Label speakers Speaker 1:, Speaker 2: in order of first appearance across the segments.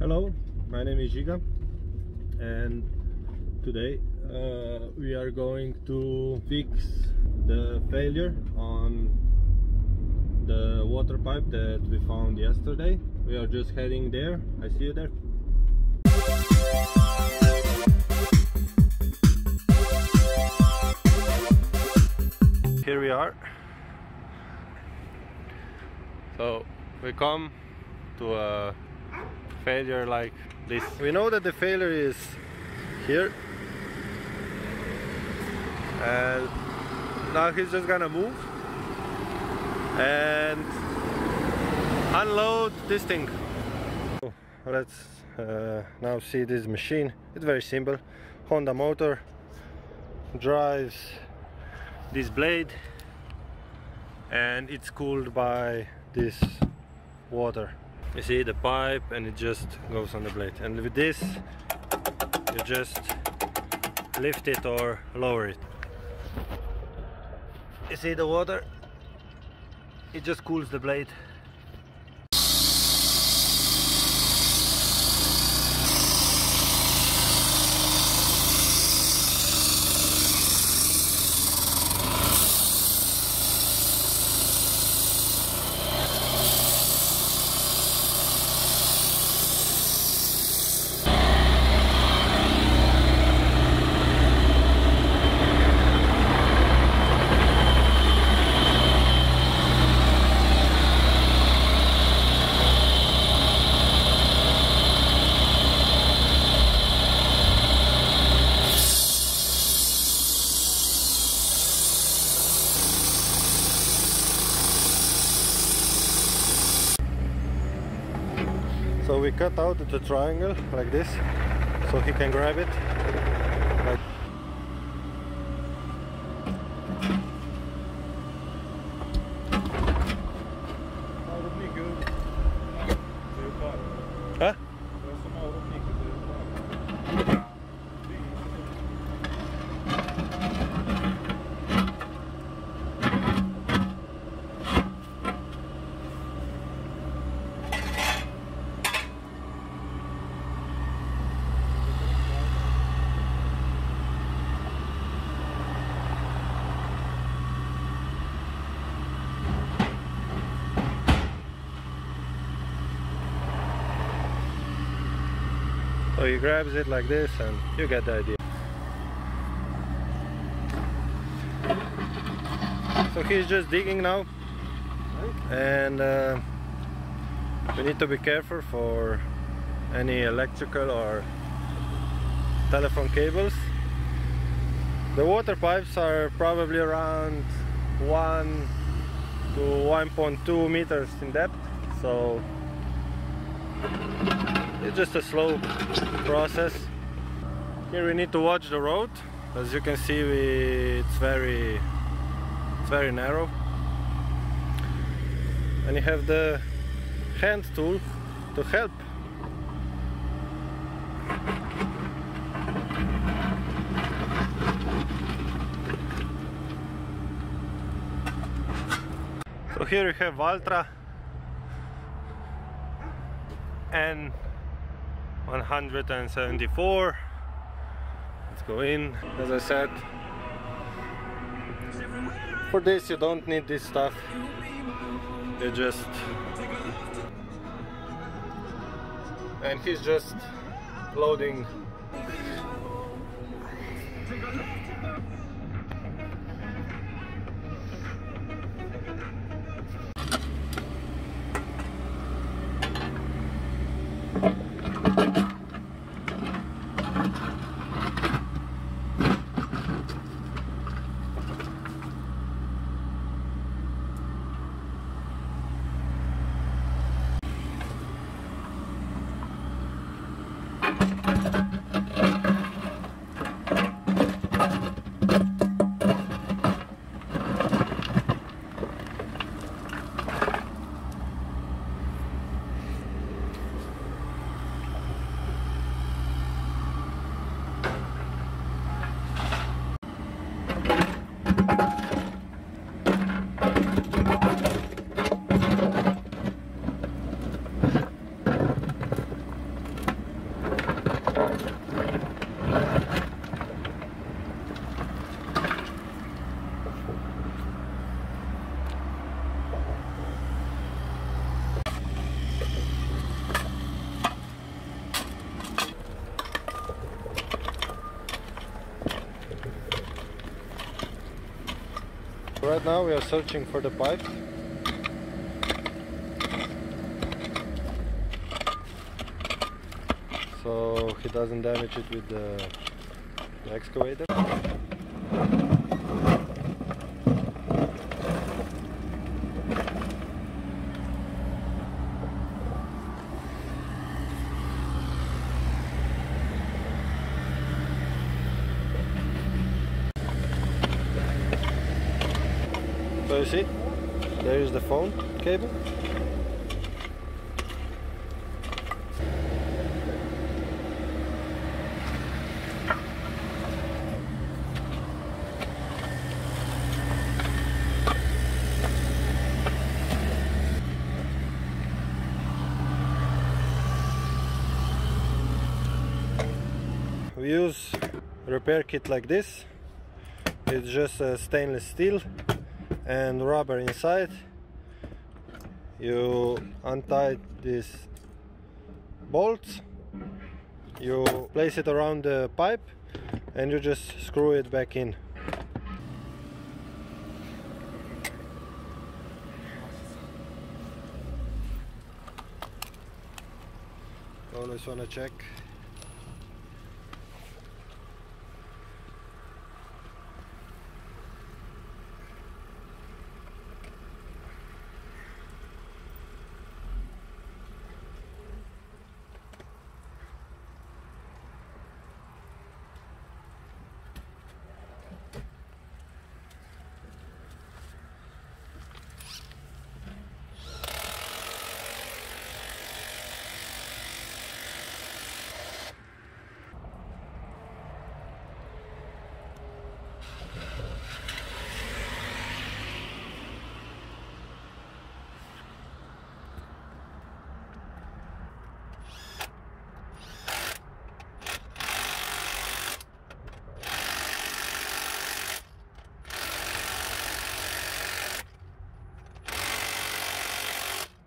Speaker 1: Hello, my name is Giga, and today we are going to fix the failure on the water pipe that we found yesterday. We are just heading there. I see you there. Here we are. So we come to a failure like this. We know that the failure is here, and now he's just gonna move and unload this thing. Let's now see this machine. It's very simple. Honda motor drives this blade, and it's cooled by this water. You see the pipe, and it just goes on the blade, and with this you just lift it or lower it. You see the water, it just cools the blade. So we cut out the triangle like this, so he can grab it. Huh? So he grabs it like this, and you get the idea. So he's just digging now, and we need to be careful for any electrical or telephone cables. The water pipes are probably around 1 to 1.2 meters in depth, so it's just a slow process. Here we need to watch the road. As you can see, it's very narrow, and you have the hand tool to help. So here we have Ultra and 174. Let's go in. As I said, for this you don't need this stuff. You just, and he's just loading. Right now we are searching for the pipe. So he doesn't damage it with the excavator. So you see, there is the phone cable. We use a repair kit like this. It's just stainless steel and rubber inside. You untie these bolts, you place it around the pipe, and you just screw it back in. Always want to check.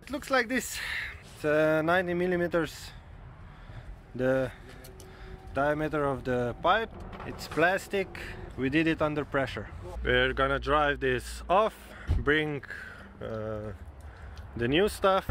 Speaker 1: It looks like this. It's 90 millimeters, the diameter of the pipe. It's plastic. We did it under pressure. We're gonna drive this off, bring the new stuff.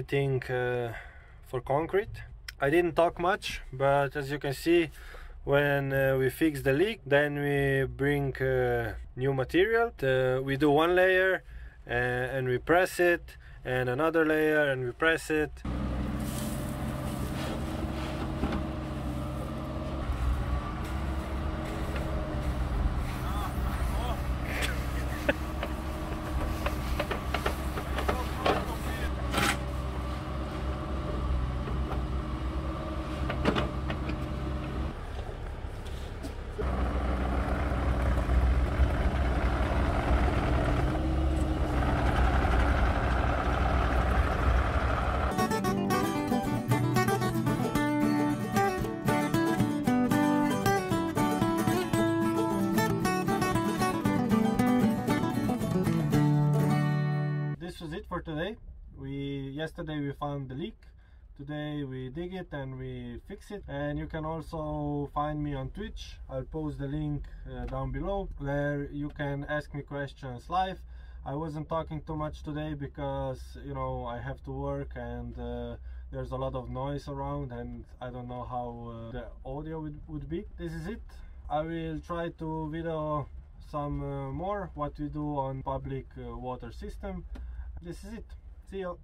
Speaker 1: everything for concrete. I didn't talk much, but as you can see, when we fix the leak, then we bring new material. We do one layer and we press it, and another layer and we press it. This was it for today. Yesterday we found the leak. Today we dig it and we fix it. And you can also find me on Twitch. I'll post the link down below, where you can ask me questions live. I wasn't talking too much today because, you know, I have to work and there's a lot of noise around, and I don't know how the audio would be. This is it. I will try to video some more what we do on public water system. This is it. See you.